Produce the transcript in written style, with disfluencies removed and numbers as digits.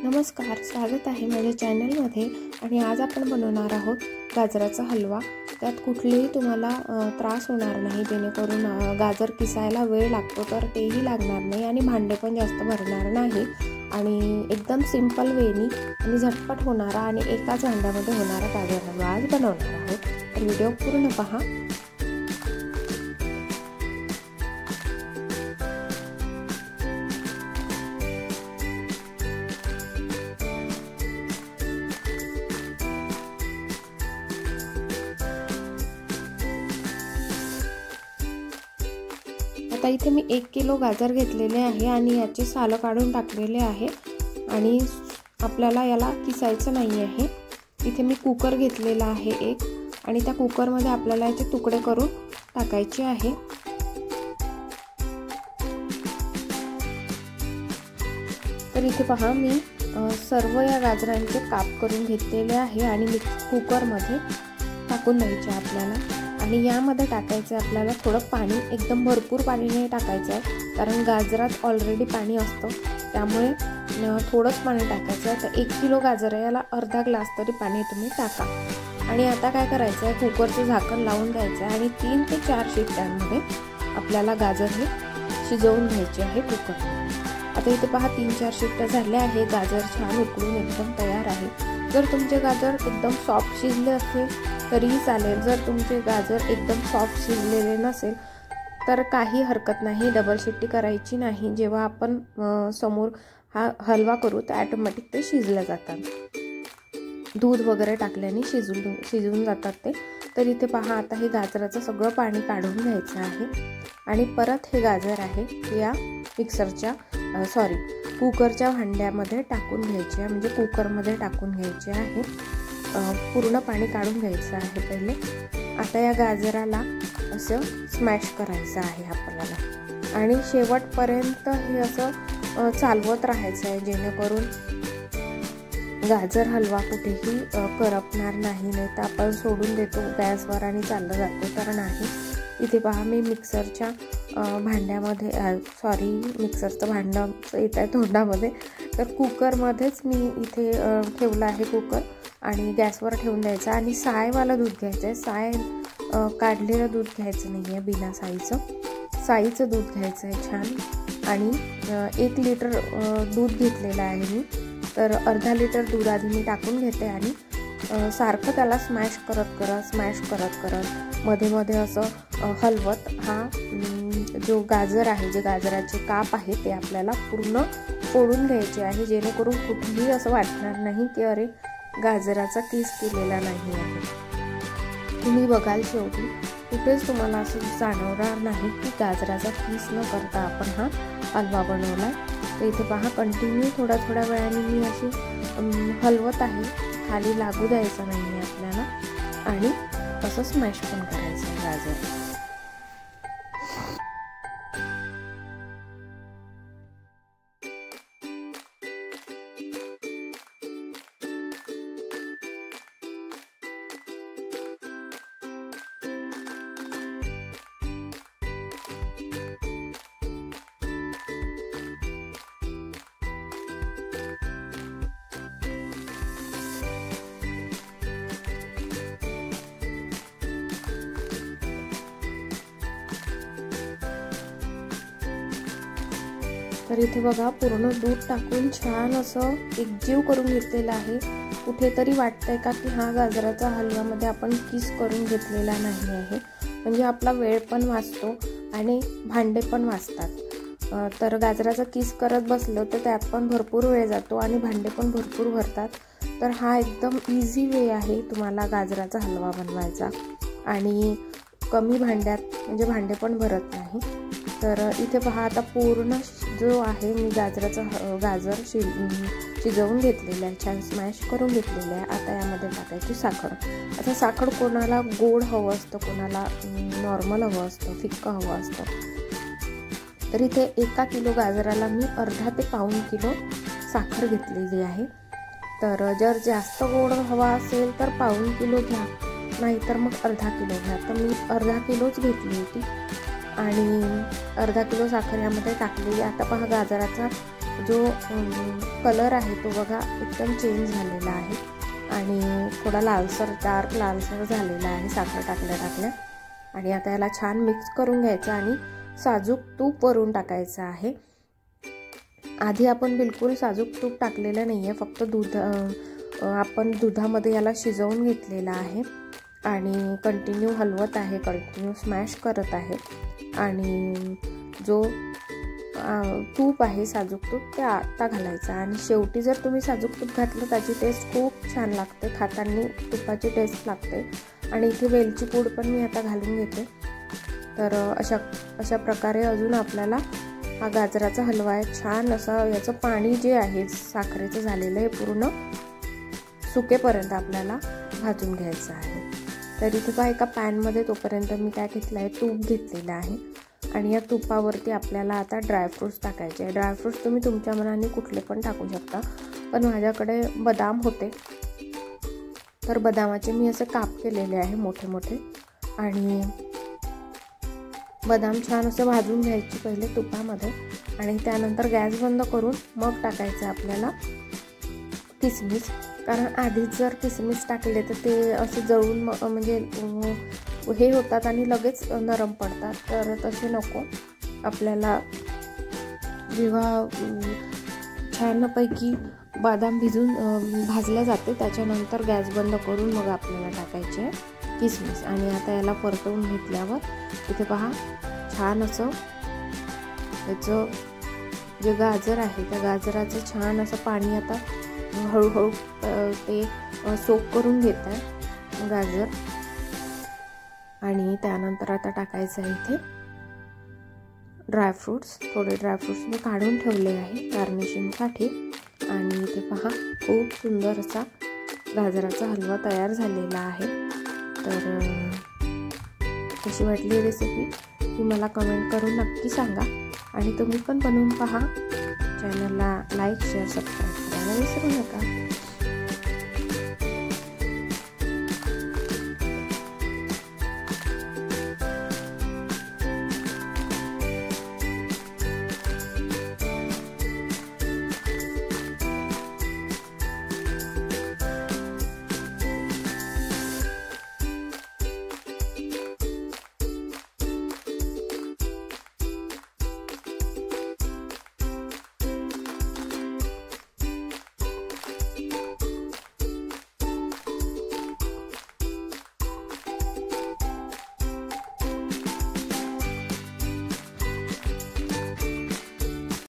नमस्कार, स्वागत आहे माझ्या चॅनलमध्ये। आणि आज आपण बनवणार आहोत गाजराचा हलवा। त्यात कुठलेही तुम्हाला त्रास होणार नाही, जेणेकरून गाजर किसायला वेळ लागतो तर तेही लागणार नाही आणि भांडे पण जास्त भरणार नाही आणि एकदम सिंपल वेनी आणि झटपट होणारा आणि एकाच भांड्यामध्ये होणारा गाजर हलवा आज बनवणार आहोत। तर व्हिडिओ पूर्ण पहा। आता इथे मी 1 किलो गाजर घेतलेले आहे आणि याची सालं काढून टाकलेले आहे आणि आपल्याला याला किसायचं नाही आहे। इथे मी कुकर घेतलेला आहे एक आणि त्या कुकर मध्ये आपल्याला याचे तुकडे करून टाकायचे आहे। तर इथे पहा, मी सर्व या गाजरांचे काप करून घेतलेले आहे आणि मी कुकर मध्ये टाकून द्यायचे आपल्याला। आणि यामध्ये टाकायचं आहे आपल्याला थोडं पाणी, एकदम भरपूर पाणी नाही टाकायचं आहे कारण गाजरात ऑलरेडी पाणी असतं, त्यामुळे थोडंच पाणी टाकायचं आहे। तर 1 किलो गाजर आहे, याला अर्धा ग्लास तरी पाणी तुम्ही टाका। आणि आता काय करायचं आहे, कुकरचं झाकण लावून द्यायचं आहे आणि 3 ते 4 शिट्ट्यांमध्ये आपल्याला गाजर हे शिजवून घ्यायचे आहे कुकर। आता इथे पहा 3-4 शिट्ट्या झाल्या आहे, गाजर छान उकळून एकदम तयार आहे। जर तुमचे गाजर एकदम सॉफ्ट शिजले असेल तरीही चालेल, जर तुमचे गाजर एकदम सॉफ्ट शिजलेले नसेल तर काही हरकत नाही, डबल शिट्टी करायची नाही। जेव्हा आपण समोर हा हलवा करू तर ऑटोमॅटिक ते शिजले जातात, दूध वगैरे टाकल्याने शिजून जातात ते। तर इथे पहा, आता हे गाजराचं सगळं पाणी काढून घ्यायचं आहे आणि परत हे गाजर आहे या कुकरच्या भांड्यामध्ये टाकून घ्यायचे आहे, म्हणजे कुकरमध्ये टाकून घ्यायचे आहे। पूर्ण पाणी काढून घ्यायचं आहे पहिले। आता या गाजराला असं स्मॅश करायचं आहे आपल्याला आणि शेवटपर्यंत हे असं चालवत राहायचं आहे, जेणेकरून गाजर हलवा कुठेही करपणार नाही, नाही तर आपण सोडून देतो गॅसवर आणि चाललं जातो तर नाही। इथे पहा, मी मिक्सरच्या भांड्यामध्ये मिक्सरचं भांडं येत आहे तोंडामध्ये, तर कुकरमध्येच मी इथे ठेवलं आहे कुकर आणि गॅसवर ठेवून द्यायचं आणि सायवाला दूध घ्यायचं आहे। साय काढलेलं दूध घ्यायचं नाही आहे, बिना साईचं दूध घ्यायचं आहे छान। आणि 1 लिटर दूध घेतलेलं आहे मी, तर अर्धा लिटर दूध आधी मी टाकून घेते आणि सारखं त्याला स्मॅश करत मध्ये मध्ये असं हलवत हा जो गाजर आहे, जे गाजराचे काप आहे ते आपल्याला पूर्ण फोडून घ्यायचे आहे, जेणेकरून कुठेही असं वाटणार नाही की अरे गाजराचा किस केलेला नाही आहे। तुम्ही बघाल शेवटी कुठेच तुम्हाला असं जाणवणार नाही की गाजराचा किस न करता आपण हा हलवा बनवला। तर इथे पहा, कंटिन्यू थोड्या वेळाने मी अशी हलवत आहे, खाली लागू द्यायचं नाही आहे आपल्याला आणि असं स्मॅश पण करायचं आहे गाजर। तर इथे बघा, पूर्ण दूध टाकून छान असं एकजीव करून घेतलेलं आहे। कुठेतरी वाटतंय का की हा गाजराचा हलव्यामध्ये आपण किस करून घेतलेला नाही आहे, म्हणजे आपला वेळ पण वाचतो आणि भांडे पण वाचतात। तर गाजराचा किस करत बसलं तर त्यात पण भरपूर वेळ जातो आणि भांडे पण भरपूर भरतात। तर हा एकदम इझी वे आहे तुम्हाला गाजराचा हलवा बनवायचा आणि कमी भांड्यात, म्हणजे भांडे पण भरत नाही। तर इथे पहा, आता पूर्ण जो आहे मी गाजर शिजवून घेतलेलं आहे, छान स्मॅश करून घेतलेलं आहे। आता यामध्ये टाकायची साखर। आता साखर कोणाला गोड हवं असतं, कोणाला नॉर्मल हवं असतं, फिक्कं हवं असतं। तर इथे 1 किलो गाजराला मी अर्धा ते पाऊण किलो साखर घेतलेली आहे। तर जर जास्त गोड हवा असेल तर पाऊण किलो घ्या, नाहीतर मग अर्धा किलो घ्या। तर मी अर्धा किलोच घेतली होती आणि अर्धा किलो साखर यामध्ये टाकलेली। आता पहा, गाजराचा जो कलर आहे तो बघा एकदम चेंज झालेला आहे आणि थोडा लालसर, डार्क लालसर झालेला आहे साखर टाकल्या. आणि आता याला छान मिक्स करून घ्यायचं आणि साजूक तूप वरून टाकायचं आहे. आधी आपण बिलकुल साजूक तूप टाकलेलं नाही आहे, फक्त दूध आपण दुधामध्ये याला शिजवून घेतलेला आहे आणि कंटिन्यू हलवत आहे, कंटिन्यू स्मॅश करत आहे. आणि जो तूप आहे साजूक तूप ते आता घालायचं आणि शेवटी जर तुम्ही साजूक तूप घातलं त्याची टेस्ट खूप छान लागते, खाताना तुपाची टेस्ट लागते. आणि इथे वेलची पूड पण मी आता घालून घेते. तर अशा प्रकारे अजून आपल्याला हा गाजराचा हलवा आहे. छान असं याचं पाणी जे आहे साखरेचं झालेलं आहे पूर्ण सुकेपर्यंत आपल्याला भाजून घ्यायचं आहे. तर इथे पहा एका पॅनमध्ये तोपर्यंत मी काय घेतलं आहे, तूप घेतलेलं आहे आणि या तुपावरती आपल्याला आता ड्रायफ्रूट्स टाकायचे आहे. ड्रायफ्रूट्स तुम्ही तुमच्या मनाने कुठले पण टाकू शकता, पण माझ्याकडे बदाम होते तर बदामाचे मी असे काप केलेले आहे मोठे मोठे. आणि बदाम छान असे भाजून घ्यायचे पहिले तुपामध्ये आणि त्यानंतर गॅस बंद करून मग टाकायचं आपल्याला किसमिस. कारण आधीच जर किसमिस टाकले तर ते असे जळून म्हणजे हे होतात आणि लगेच नरम पडतात, तर तसे नको. आपल्याला जेव्हा छानपैकी बदाम भाजल्या जाते त्याच्यानंतर गॅस बंद करून मग आपल्याला टाकायचे किसमिस. आणि आता याला परतवून घेतल्यावर इथे पहा छान असं याचं जे गाजर आहे त्या गाजराचं छान असं पाणी आता हळूहळू ते सोक करून घेत आहे गाजर. आणि त्यानंतर आता टाकायचं आहे इथे ड्रायफ्रूट्स. थोडे ड्रायफ्रूट्स मी काढून ठेवले आहे गार्निशिंगसाठी. आणि इथे पहा खूप सुंदर असा गाजराचा हलवा तयार झालेला आहे. तर कशी वाटली रेसिपी ती मला कमेंट करून नक्की सांगा आणि तुम्ही पण बनवून पहा. चॅनलला लाईक, शेअर, सबस्क्राईब करायला विसरू नका.